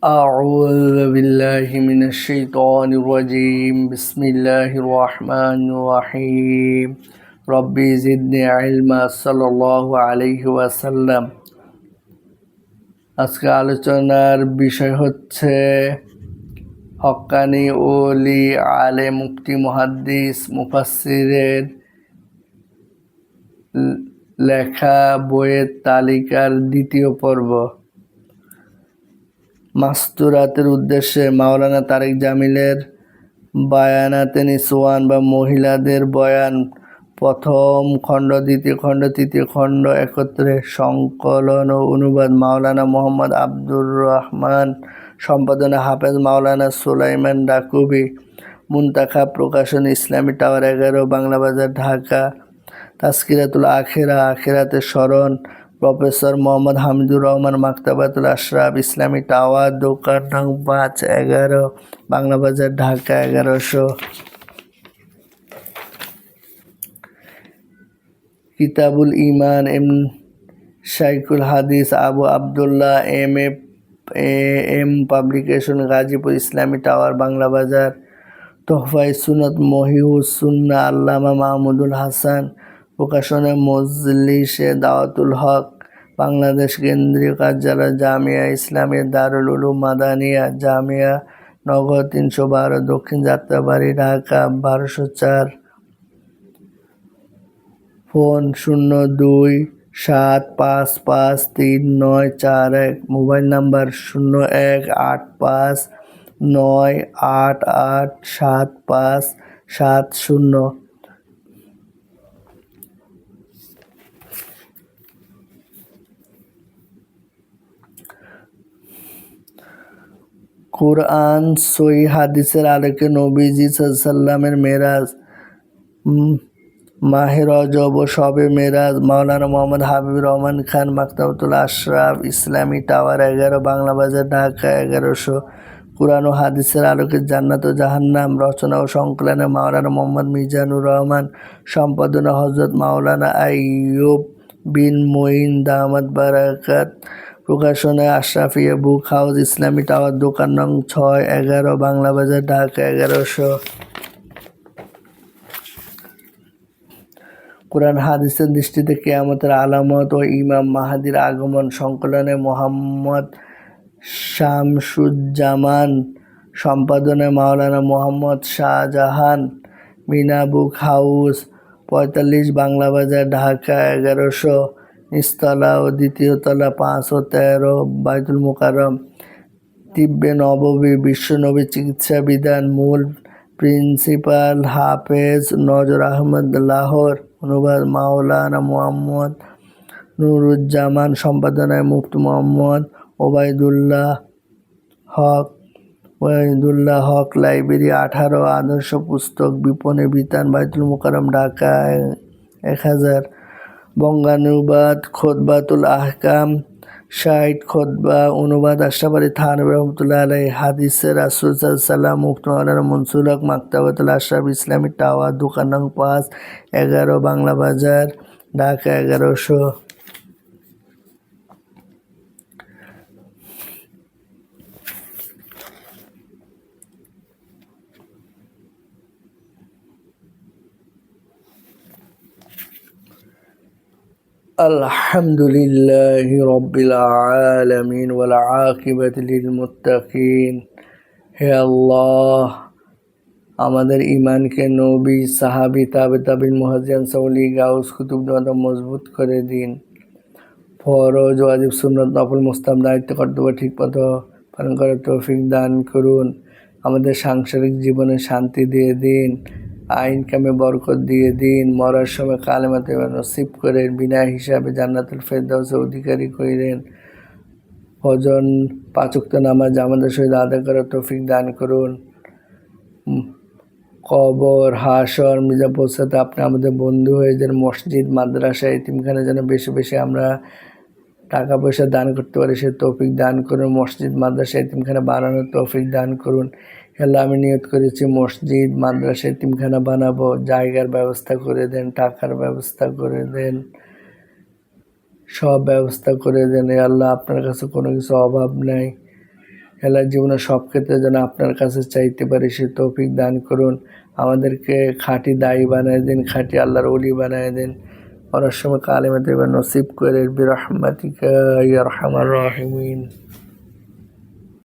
أعوذ بالله من الشيطان الرجيم بسم الله الرحمن الرحيم ربي زدني علما صلى الله عليه وسلم। আজকে আলোচনার বিষয় হচ্ছে হক্কানি ওলি আলেম মুফতি মুহাদ্দিস মুফাসসিরের লেখা বইয়ের তালিকার দ্বিতীয় পর্ব। মাস্তুরাতের উদ্দেশ্যে মাওলানা তারেক জামিলের বায়ানাতে নিসওয়ান বা মহিলাদের বয়ান প্রথম খণ্ড, দ্বিতীয় খণ্ড, তৃতীয় খণ্ড একত্রে সংকলন ও অনুবাদ মাওলানা মোহাম্মদ আব্দুর রহমান, সম্পাদনা হাফেজ মাওলানা সুলাইমান ডাকুবি, মুনতাখা প্রকাশন ইসলামী টাওয়ার 11, বাংলা বাজার, ঢাকা। তাজকিরাতুল আখিরা, আখিরাতের স্মরণ, প্রফেসর মোহাম্মদ হামিদুর রহমান, মাকতাবাতুল আশরাফ ইসলামী টাওয়ার, দোকান নং 5-11, বাংলা বাজার, ঢাকা 1100। কিতাবুল ইমান শাইখুল হাদিস আবু আবদুল্লাহ এম পাবলিকেশন, গাজীপুর, ইসলামী টাওয়ার, বাংলা বাজার। তোহফায়ে সুন্নাত মহিউস সুন্নাহ আল্লামা মাহমুদুল হাসান, প্রকাশনা মজলিসে দাওয়াতুল হক, বাংলাদেশ কেন্দ্রীয় কার্যালয় জামিয়া ইসলামিয়া দারুল উলুম মাদানিয়া, জামিয়া নগর 312, দক্ষিণ Jatrabari, Dhaka 1204। Phone 02-7553941, mobile number 0185988750। কুরআন সহিহ হাদিসের আলোকে নবীজি সাল্লামের মেরাজ, মাহে রজব ও শবে মেরাজ, মাওলানা মোহাম্মদ হাবিবুর রহমান খান, মাকতাবাতুল আশরাফ ইসলামী টাওয়ার 11, বাংলা বাজার, ঢাকা 1100। কুরআন ও হাদিসের আলোকে জান্নাত ও জাহান্নাম, রচনা ও সংকলনে মাওলানা মোহাম্মদ মিজানুর রহমান, সম্পাদনা হযরত মাওলানা আইয়ুব বিন মুঈন দামাত বারাকাত, প্রকাশনায় আশরাফিয়া বুক হাউস ইসলামী টাওয়ার, দোকান নং 6-11, বাংলা বাজার, ঢাকা 1100। কুরআন হাদিসের দৃষ্টিতে কিয়ামতের আলামত ও ইমাম মাহদির আগমন, সংকলনে মোহাম্মদ শামসুজ্জামান, সম্পাদনায় মাওলানা মোহাম্মদ শাহজাহান, মিনা বুক হাউস 45, বাংলা বাজার, ঢাকা 1100। নিচতলা ও দ্বিতীয় তলা 5 ও 13, বাইতুল মুকাররম। তিব্বে নববী, বিশ্বনবী চিকিৎসা বিধান, মূল প্রিন্সিপাল হাফেজ নজর আহমদ, লাহোর। অনুবাদ মাওলানা মোহাম্মদ নুরুজ্জামান, সম্পাদনায় মুফতি মোহাম্মদ ওবায়দুল্লাহ হক, লাইব্রেরি 18, আদর্শ পুস্তক বিপণী বিতান, বাইতুল মুকাররম, ঢাকা 1000। বঙ্গানুবাদ খুতবাতুল আহকাম 60, খুতবা অনুবাদ আশরাফ আলী থানভী রহমতুল্লাহ আলাইহি। হাদিসে রাসূল সাল্লাল্লাহু মুফতি মাওলানা মনসুর হক, মাকতাবাতুল আশরাফ ইসলামী টাওয়ার, দোকান নং 5-11, বাংলা বাজার, ঢাকা 1100। আলহামদুলিল্লাহি রাব্বিল আলামিন ওয়াল আকিবাতু লিল মুত্তাকিন। হে আল্লাহ, আমাদের ঈমানকে নবী, সাহাবী, তাবিঈন, মুহাজ্জিরিন, সাওলি, গাউস, কুতুব মজবুত করে দিন। ফরজ, ওয়াজিব, সুন্নাত, নফল, মুস্তাহাব, দায়িত্ব, কর্তব্য ঠিকমতো পালন করার তৌফিক দান করুন। আমাদের সাংসারিক জীবনে শান্তি দিয়ে দিন, আইন কামে বরকত দিয়ে দিন। মরার সময় কালেমা তয়্যিবা নসিব করেন, বিনা হিসাবে জান্নাতুল ফেরদাউসের অধিকারী করেন। ফজর 5 ওয়াক্ত নামাজ আমাদের সহিত আদায় করার তৌফিক দান করুন। কবর, হাসর, মিজান পৌঁছাতে আপনি আমাদের বন্ধু হয়ে যান। মসজিদ, মাদ্রাসা, এতিমখানা যেন বেশি বেশি আমরা টাকা পয়সা দান করতে পারি, সে তৌফিক দান করুন। মসজিদ, মাদ্রাসা, এতিমখানা বানানোর তৌফিক দান করুন। আল্লাহ, আমি নিয়ত করেছি মসজিদ, মাদ্রাসা, এতিমখানা বানাবো। জায়গার ব্যবস্থা করে দেন, টাকার ব্যবস্থা করে দেন, সব ব্যবস্থা করে দেন। আল্লাহ, আপনার কাছে কোনো কিছু অভাব নাই। হেলার জীবনের সব ক্ষেত্রে যেন আপনার কাছে চাইতে পারি, সে তৌফিক দান করুন। আমাদেরকে খাঁটি দায়ী বানায় দিন, খাঁটি আল্লাহর ওলি বানায় দিন। অনেক সময় কালেমা তৈয়বা নসিব করে বিরহমাতিকা ইয়া আরহামার রাহিমিন।